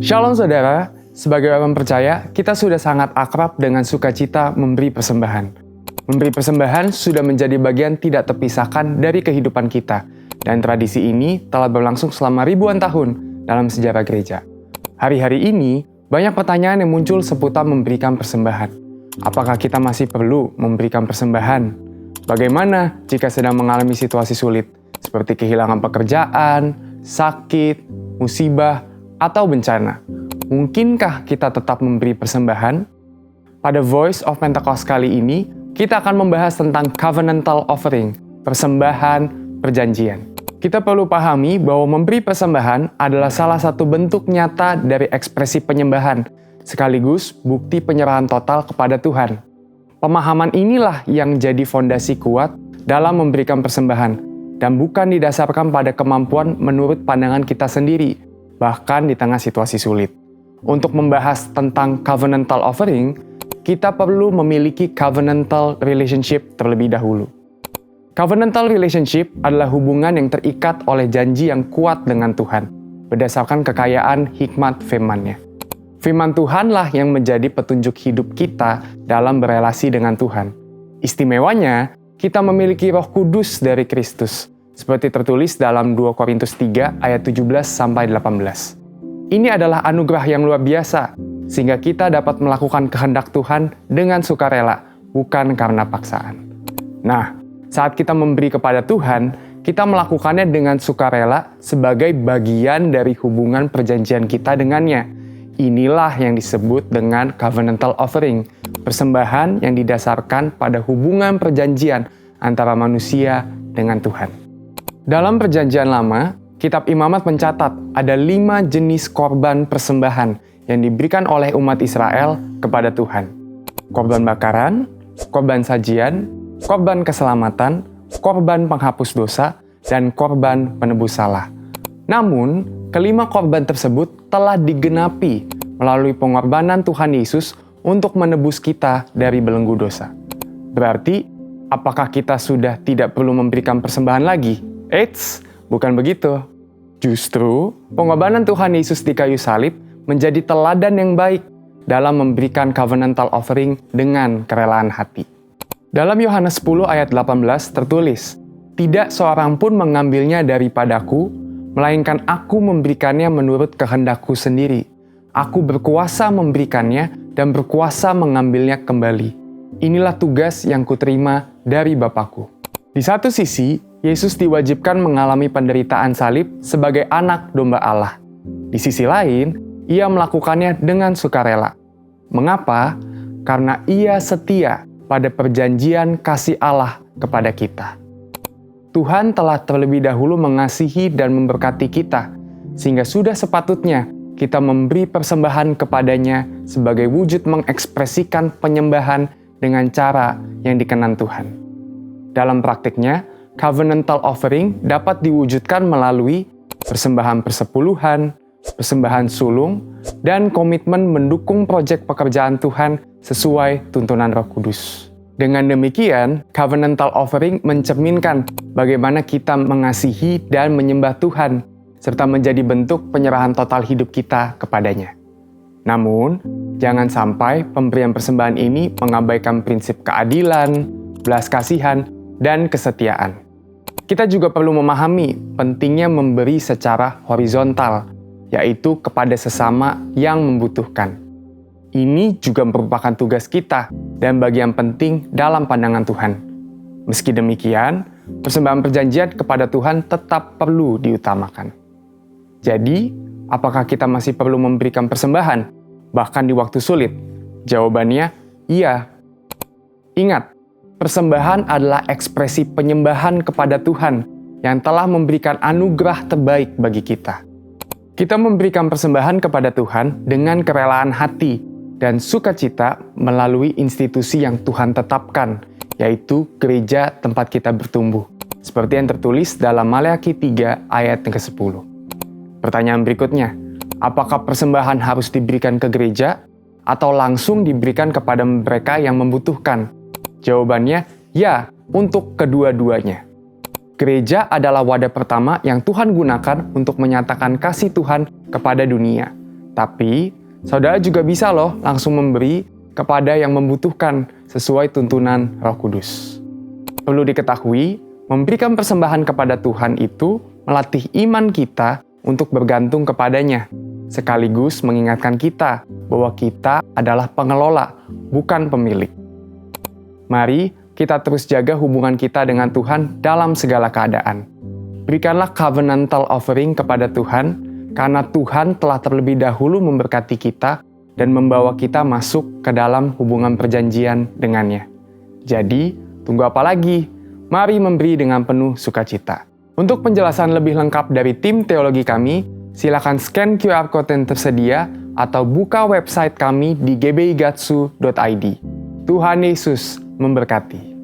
Shalom saudara, sebagai orang percaya, kita sudah sangat akrab dengan sukacita memberi persembahan. Memberi persembahan sudah menjadi bagian tidak terpisahkan dari kehidupan kita, dan tradisi ini telah berlangsung selama ribuan tahun dalam sejarah gereja. Hari-hari ini, banyak pertanyaan yang muncul seputar memberikan persembahan. Apakah kita masih perlu memberikan persembahan? Bagaimana jika sedang mengalami situasi sulit, seperti kehilangan pekerjaan, sakit, musibah, atau bencana? Mungkinkah kita tetap memberi persembahan? Pada Voice of Pentecost kali ini, kita akan membahas tentang covenantal offering, persembahan perjanjian. Kita perlu pahami bahwa memberi persembahan adalah salah satu bentuk nyata dari ekspresi penyembahan, sekaligus bukti penyerahan total kepada Tuhan. Pemahaman inilah yang jadi fondasi kuat dalam memberikan persembahan, dan bukan didasarkan pada kemampuan menurut pandangan kita sendiri, bahkan di tengah situasi sulit. Untuk membahas tentang covenantal offering, kita perlu memiliki covenantal relationship terlebih dahulu. Covenantal relationship adalah hubungan yang terikat oleh janji yang kuat dengan Tuhan, berdasarkan kekayaan hikmat firman-Nya. Firman Tuhanlah yang menjadi petunjuk hidup kita dalam berelasi dengan Tuhan. Istimewanya, kita memiliki Roh Kudus dari Kristus, seperti tertulis dalam 2 Korintus 3 ayat 17-18. Ini adalah anugerah yang luar biasa, sehingga kita dapat melakukan kehendak Tuhan dengan sukarela, bukan karena paksaan. Nah, saat kita memberi kepada Tuhan, kita melakukannya dengan sukarela sebagai bagian dari hubungan perjanjian kita dengannya. Inilah yang disebut dengan covenantal offering, persembahan yang didasarkan pada hubungan perjanjian antara manusia dengan Tuhan. Dalam Perjanjian Lama, Kitab Imamat mencatat ada 5 jenis korban persembahan yang diberikan oleh umat Israel kepada Tuhan. Korban bakaran, korban sajian, korban keselamatan, korban penghapus dosa, dan korban penebus salah. Namun, kelima korban tersebut telah digenapi melalui pengorbanan Tuhan Yesus untuk menebus kita dari belenggu dosa. Berarti, apakah kita sudah tidak perlu memberikan persembahan lagi? Eits, bukan begitu. Justru, pengorbanan Tuhan Yesus di kayu salib menjadi teladan yang baik dalam memberikan covenantal offering dengan kerelaan hati. Dalam Yohanes 10 ayat 18 tertulis, "Tidak seorang pun mengambilnya daripadaku, melainkan aku memberikannya menurut kehendakku sendiri. Aku berkuasa memberikannya dan berkuasa mengambilnya kembali. Inilah tugas yang kuterima dari Bapakku." Di satu sisi, Yesus diwajibkan mengalami penderitaan salib sebagai anak domba Allah. Di sisi lain, ia melakukannya dengan sukarela. Mengapa? Karena ia setia pada perjanjian kasih Allah kepada kita. Tuhan telah terlebih dahulu mengasihi dan memberkati kita, sehingga sudah sepatutnya kita memberi persembahan kepadanya sebagai wujud mengekspresikan penyembahan dengan cara yang dikenan Tuhan. Dalam praktiknya, covenantal offering dapat diwujudkan melalui persembahan persepuluhan, persembahan sulung, dan komitmen mendukung proyek pekerjaan Tuhan sesuai tuntunan Roh Kudus. Dengan demikian, covenantal offering mencerminkan bagaimana kita mengasihi dan menyembah Tuhan, serta menjadi bentuk penyerahan total hidup kita kepadanya. Namun, jangan sampai pemberian persembahan ini mengabaikan prinsip keadilan, belas kasihan, dan kesetiaan. Kita juga perlu memahami pentingnya memberi secara horizontal, yaitu kepada sesama yang membutuhkan. Ini juga merupakan tugas kita dan bagian penting dalam pandangan Tuhan. Meski demikian, persembahan perjanjian kepada Tuhan tetap perlu diutamakan. Jadi, apakah kita masih perlu memberikan persembahan, bahkan di waktu sulit? Jawabannya, iya. Ingat, persembahan adalah ekspresi penyembahan kepada Tuhan yang telah memberikan anugerah terbaik bagi kita. Kita memberikan persembahan kepada Tuhan dengan kerelaan hati dan sukacita melalui institusi yang Tuhan tetapkan, yaitu gereja tempat kita bertumbuh, seperti yang tertulis dalam Maleakhi 3 ayat yang ke-10. Pertanyaan berikutnya, apakah persembahan harus diberikan ke gereja atau langsung diberikan kepada mereka yang membutuhkan? Jawabannya, ya, untuk kedua-duanya. Gereja adalah wadah pertama yang Tuhan gunakan untuk menyatakan kasih Tuhan kepada dunia. Tapi, saudara juga bisa loh langsung memberi kepada yang membutuhkan sesuai tuntunan Roh Kudus. Perlu diketahui, memberikan persembahan kepada Tuhan itu melatih iman kita untuk bergantung kepadanya, sekaligus mengingatkan kita bahwa kita adalah pengelola, bukan pemilik. Mari kita terus jaga hubungan kita dengan Tuhan dalam segala keadaan. Berikanlah covenantal offering kepada Tuhan, karena Tuhan telah terlebih dahulu memberkati kita dan membawa kita masuk ke dalam hubungan perjanjian dengannya. Jadi, tunggu apa lagi? Mari memberi dengan penuh sukacita. Untuk penjelasan lebih lengkap dari tim teologi kami, silakan scan QR Code yang tersedia atau buka website kami di gbigatsu.id. Tuhan Yesus memberkati.